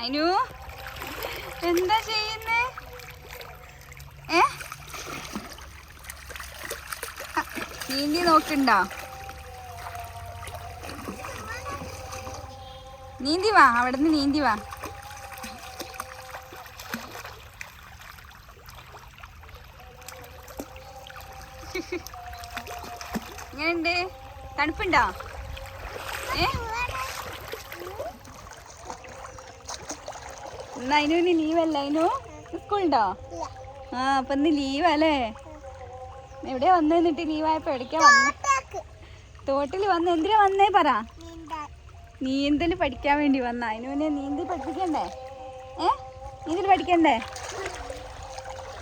അനു എന്താ ചെയ്യുന്നേ? നീന്തി നോക്കണ്ടോ? നീന്തി വാ, അവിടുന്ന് നീന്തി വാ. എങ്ങനെയുണ്ട്? തണുപ്പുണ്ടോ? ഇന്ന് അതിന് ലീവല്ല? അതിനു സ്കൂളുണ്ടോ? ആ, അപ്പൊ ഇന്ന് ലീവല്ലേ? എവിടെയാ വന്നിട്ട് ലീവായപ്പോ? എവിടേക്കാ വന്ന? തോട്ടിൽ വന്ന് എന്തിനാ വന്നേ പറ? നീന്തൽ പഠിക്കാൻ വേണ്ടി വന്ന. അതിനുവിനെ നീന്തൽ പഠിപ്പിക്കണ്ടേ? നീന്തൽ പഠിക്കണ്ടേ?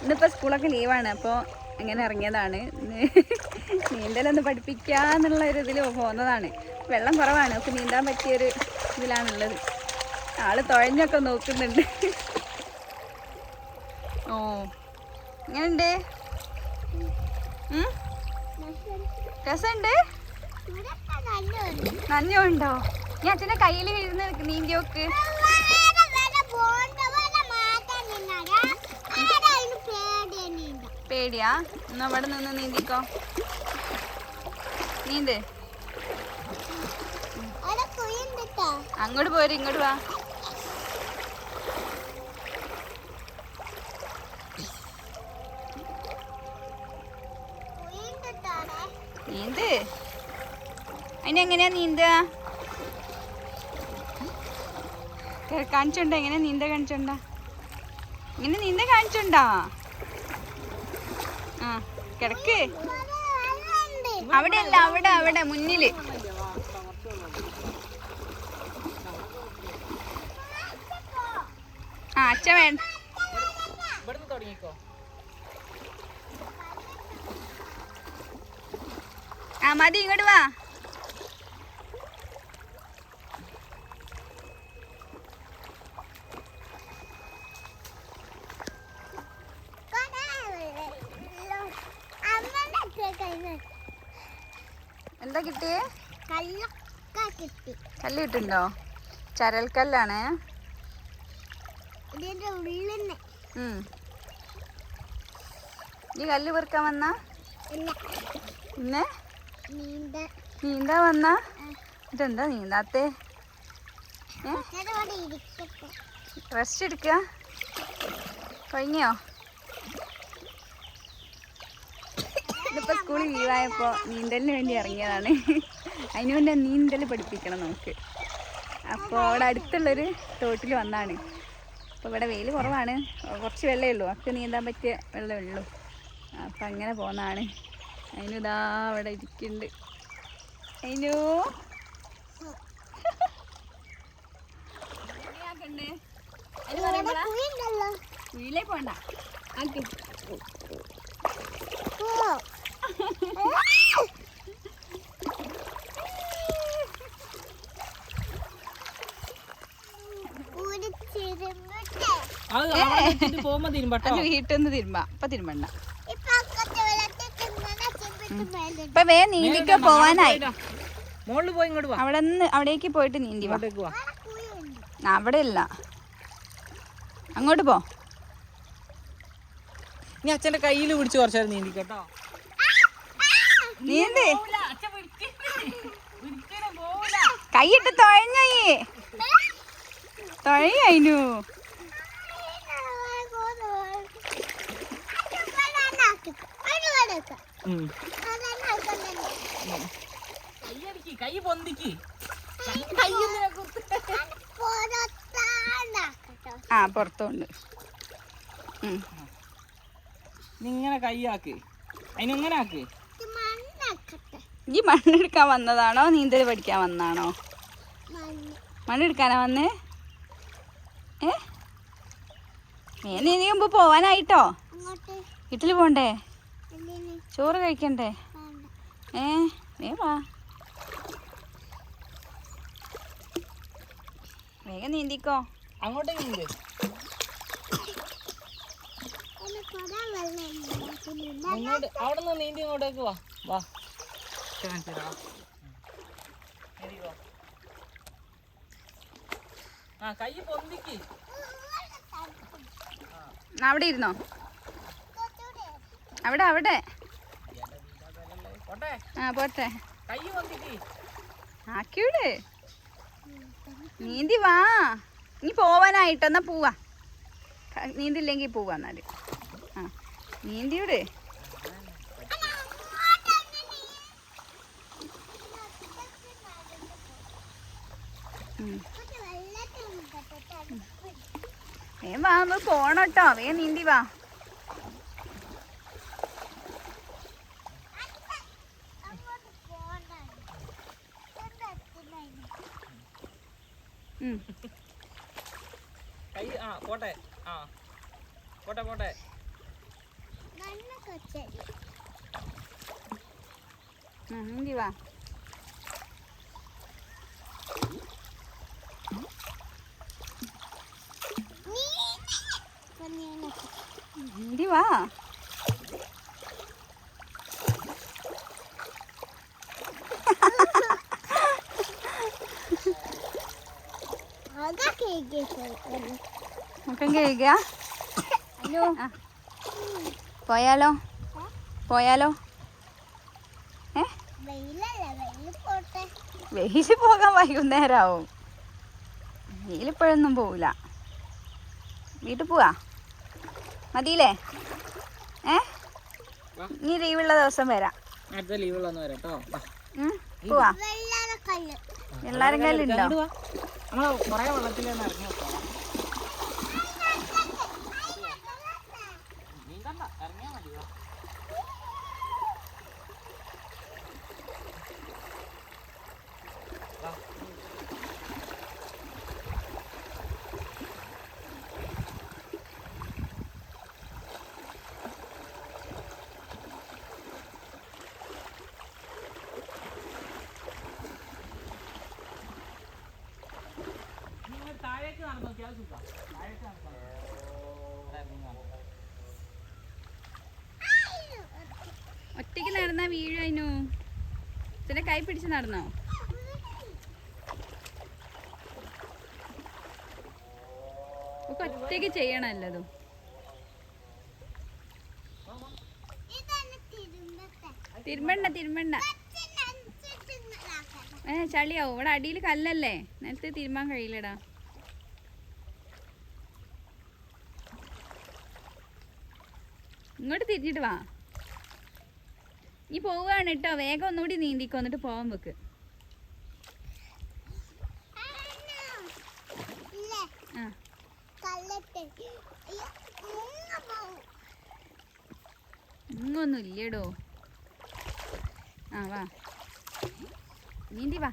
ഇന്നിപ്പോ സ്കൂളൊക്കെ ലീവാണ്, അപ്പോൾ അങ്ങനെ ഇറങ്ങിയതാണ്. നീന്തലൊന്ന് പഠിപ്പിക്കാന്നുള്ള ഒരു ഇതിൽ പോകുന്നതാണ്. വെള്ളം കുറവാണ്, അപ്പോൾ നീന്താൻ പറ്റിയൊരു ഇതിലാണുള്ളത്. ആള് തുഴഞ്ഞൊക്കെ നോക്കുന്നുണ്ട്. ഓ, എങ്ങനെയുണ്ട്? രസമുണ്ട്? നനഞ്ഞുണ്ടോ? നീ അച്ഛൻ്റെ കയ്യിൽ ഇരുന്ന് നീന്തി നോക്ക്. പേടിയാ? എന്നാ അവിടെ നിന്ന് നീന്തിക്കോ. നീന്ത്. അങ്ങോട്ട് പോര്, ഇങ്ങോട്ട് വാ. നീന്ത്. അതിനെങ്ങനെയാ നീന്തുക? കാണിച്ചുണ്ടോ? എങ്ങനെ നീന്ത കാണിച്ചുണ്ടോ? ഇങ്ങനെ നീന്ത കാണിച്ചുണ്ടോ? ആ, കിടക്ക്. അവിടെ അല്ല, അവിടെ അവിടെ മുന്നില്. ആ, അച്ഛ വേണ്ട. ആ, മതി, ഇങ്ങോട്ട് വാ. എന്താ കിട്ടിയേ? കല്ല് കിട്ടുണ്ടോ? ചരൽക്കല്ലാണ്. ഈ കല്ല് പെറുക്കാൻ വന്ന? പിന്നെ നീന്താ വന്ന? ഇതെന്താ നീന്താത്തേ? റെസ്റ്റ് എടുക്കുക? കഴിഞ്ഞോ? ഇതിപ്പോൾ സ്കൂളിൽ ലീവായപ്പോൾ നീന്തലിന് വേണ്ടി ഇറങ്ങിയതാണ്. അതിന് മുന്നേ നീന്തൽ പഠിപ്പിക്കണം നമുക്ക്. അപ്പോൾ അവിടെ അടുത്തുള്ളൊരു തോട്ടിൽ വന്നാണ്. അപ്പോൾ ഇവിടെ വെയിൽ കുറവാണ്, കുറച്ച് വെള്ളമേ ഉള്ളൂ, ഒക്കെ നീന്താൻ പറ്റിയ വെള്ളമേ ഉള്ളൂ. അപ്പം അങ്ങനെ പോകുന്നതാണ്. അതിന് ഇതാ അവിടെ ഇരിക്കുന്നുണ്ട്. അതിനു വീലേ പോണ്ട. വീട്ടൊന്ന് തിരുമ്പ. അപ്പൊ തിരുമ്പണ്ട. ഇപ്പൊ വേ നീന്തിക്ക പോവാനായി. അവിടേക്ക് പോയിട്ട് നീന്തി വാ. അവിടെ ഇല്ല, അങ്ങോട്ട് പോ. നീ അച്ഛന്റെ കയ്യിൽ പിടിച്ച് കുറച്ചാൽ നീന്തിക്കട്ടോ. നീന്ത്. കൈയിട്ട് തുഴഞ്ഞു തുഴയു. കൈ പൊന്തിക്ക്. ആ, പുറത്തുണ്ട്. നിങ്ങനെ കൈയാക്ക്. അതിനെങ്ങനെ ആക്ക്? ഈ മണ്ണെടുക്കാൻ വന്നതാണോ നീന്തൽ പഠിക്കാൻ വന്നതാണോ? മണ്ണെടുക്കാനാ വന്നേ? നീന്തി മുമ്പ് പോവാനായിട്ടോ? വീട്ടിൽ പോണ്ടേ? ചോറ് കഴിക്കണ്ടേ? വാ, വേഗം നീന്തിക്കോ. അങ്ങോട്ടേക്ക് നീന്ത്. അവിടെ നിന്ന് നീന്തി ഇങ്ങോട്ടേക്ക് വാ. വാ, ആ കൈ പൊന്തിക്ക്. അവിടെ ഇരുന്നോ? അവിടെ അവിടെ. പോട്ടെ. ആ പോട്ടെ. കൈ പൊന്തിക്ക്. ആക്കിയൂടെ. നീന്തി വാ. ഇനി പോവാനായിട്ട് എന്നാ പോവാ. നീന്തില്ലെങ്കിൽ പോവാ എന്നാല്. ആ നീന്തിയൂടെ. വാ നമ്മൾ പോണട്ടോ. വേഗം നീന്തി വാ. കൈ ആ പോട്ടെ. ആ പോട്ടെ പോട്ടെ. നീന്തി വാ. നീന്തി വാ. മുഖം കഴുകുക. പോയാലോ? പോയാലോ? വെയില് പോകാൻ വൈകുന്നേരമാവും. വെയിലിപ്പോഴൊന്നും പോവില്ല. വീട്ടിൽ പോവാ മതിയില്ലേ? നീ ലീവുള്ള ദിവസം വരാം. അടുത്ത ലീവുള്ളന്ന് വരാം കേട്ടോ. പോവാ. എല്ലാരും കല്ലുണ്ടോ? നമ്മള് കൊറേ വെള്ളത്തിലൊന്ന് ഇറങ്ങി നോക്കാം. നീന്തണ്ട, ഇറങ്ങിയാ മതി. താഴേക്ക് നടന്നു നോക്കിയാൽ സുഖം. താഴേക്ക് നടക്കാം. ഒറ്റയ്ക്ക് നടന്നാ വീഴായിനു. ഇതിന്റെ കൈ പിടിച്ച് നടന്നോ? ഒറ്റയ്ക്ക് ചെയ്യണല്ലതും. തിരുമ്പണ്ട തിരുമ്പണ്ട. ചളിയാവും. ഇവിടെ അടിയിൽ കല്ലല്ലേ, നിലത്ത് തിരുമ്പാൻ കഴിയില്ലടാ. ഇങ്ങോട്ട് തിരിഞ്ഞിട്ട് വാ. നീ പോവുകയാണ് കേട്ടോ. വേഗം ഒന്നുകൂടി നീന്തിക്കോ, എന്നിട്ട് പോവാൻ വെക്ക്. ഇങ്ങൊന്നും ഇല്ലടോ. ആ വാ നീന്തി വാ.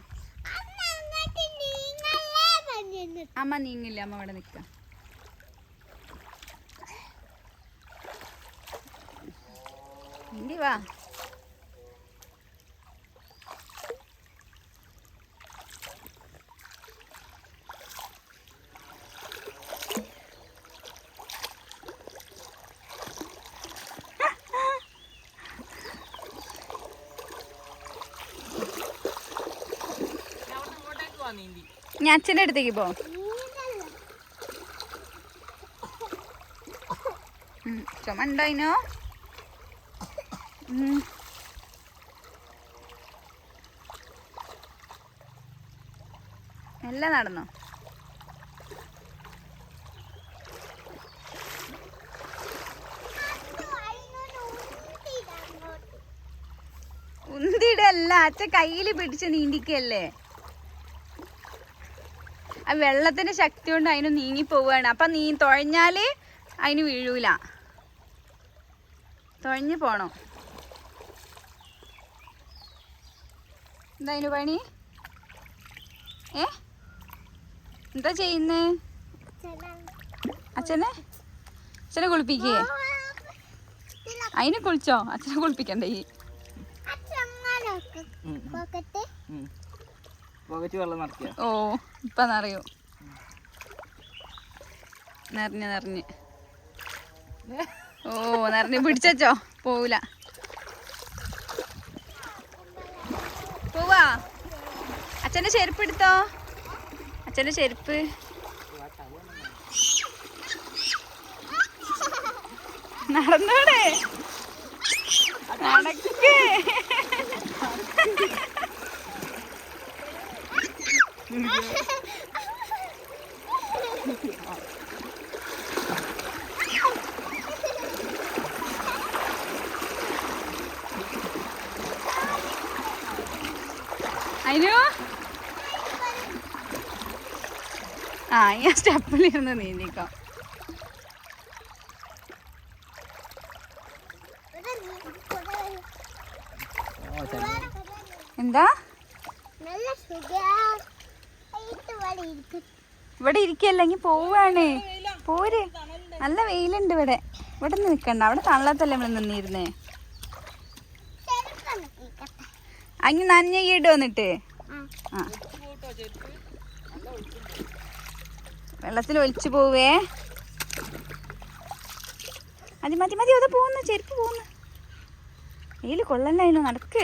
അമ്മ നീങ്ങില്ല, അമ്മ ഇവിടെ നിൽക്കാം. നീന്തി വാ. ഞാൻ അച്ഛൻ്റെ അടുത്തേക്ക് പോ. ചുമ ഉണ്ടോ? എല്ലാം നടന്നോ? ഉന്തിടല്ല, അച്ഛൻ കയ്യിൽ പിടിച്ച് നീന്തിക്കല്ലേ. ആ വെള്ളത്തിന്റെ ശക്തി കൊണ്ട് അതിന് നീങ്ങി പോവാണ്. അപ്പൊ നീ തുഴഞ്ഞാല് അതിന് വീഴൂല. തുഴഞ്ഞു പോണോ? എന്താ അതിന് പണി? എന്താ ചെയ്യുന്നേ? അച്ഛനെ കുളിപ്പിക്കേ? അതിനെ കുളിച്ചോ? അച്ഛനെ കുളിപ്പിക്കണ്ടേ? ഓ ഇപ്പൊ നിറയൂ. നിറഞ്ഞ് ഓ നിറഞ്ഞ് പിടിച്ചോ. പോവൂല. പോവാ. അച്ഛൻ്റെ ചെരുപ്പ് എടുത്തോ. അച്ഛൻ്റെ ചെരുപ്പ് നടന്നോടെ നടക്ക്. അതിനു ആ ഈ സ്റ്റെപ്പിലിരുന്ന് നീന്തിക്കോ. എന്താ ഇവിടെ ഇരിക്കല്ലെങ്കിൽ പോവാണ്. പോര്, നല്ല വെയിലുണ്ട് ഇവിടെ. ഇവിടെ നിന്ന് നിക്കണ്ട, അവിടെ തള്ളത്തല്ലേ നമ്മൾ നിന്നിരുന്നേ. അഞ്ഞ് നനഞ്ഞിട്ട് വന്നിട്ട് ആ വെള്ളത്തിൽ ഒലിച്ചു പോവേ. മതി മതി മതി, അതാ പോകുന്നു, ചെരുപ്പ് പോകുന്നു. വെയിൽ കൊള്ളല്ലായിരുന്നു, നടക്ക്.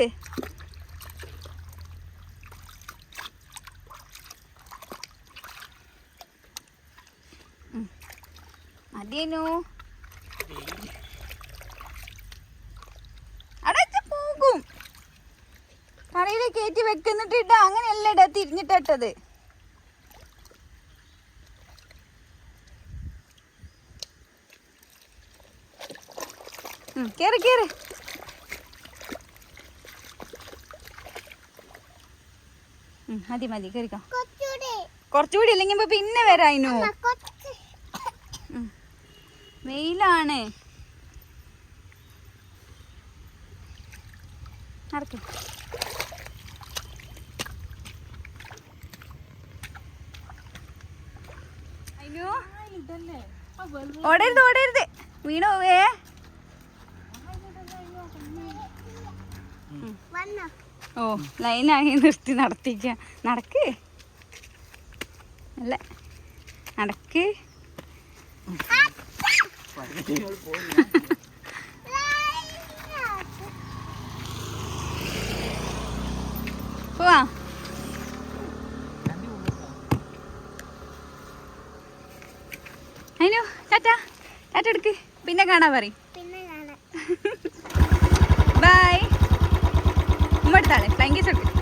മതിയേനു അടച്ച പോകും. കറയില് കയറ്റി വെക്കുന്നിട്ടിട്ട അങ്ങനെയല്ല ഇടാ, തിരിഞ്ഞിട്ടത്. കേറ് കേറ്. മതി മതി, കേറിക്കോ. കുറച്ചുകൂടി ഇല്ലെങ്കിൽ പിന്നെ വരായിനു. വെയിലാണ്, നടക്ക്. ഓടരുത് ഓടരുത്, വീണു പോവേ. ഓ ലൈനായി നിർത്തി നടത്തിക്ക. നടക്ക്, അല്ല നടക്ക്. പോവാ. അതിനു ടാറ്റ ടാറ്റ എടുക്ക്, പിന്നെ കാണാൻ പറയും. ബൈ. ഉമ്മ എടുത്താളെ ഫ്ലൈങ് കേസ് എടുക്ക്.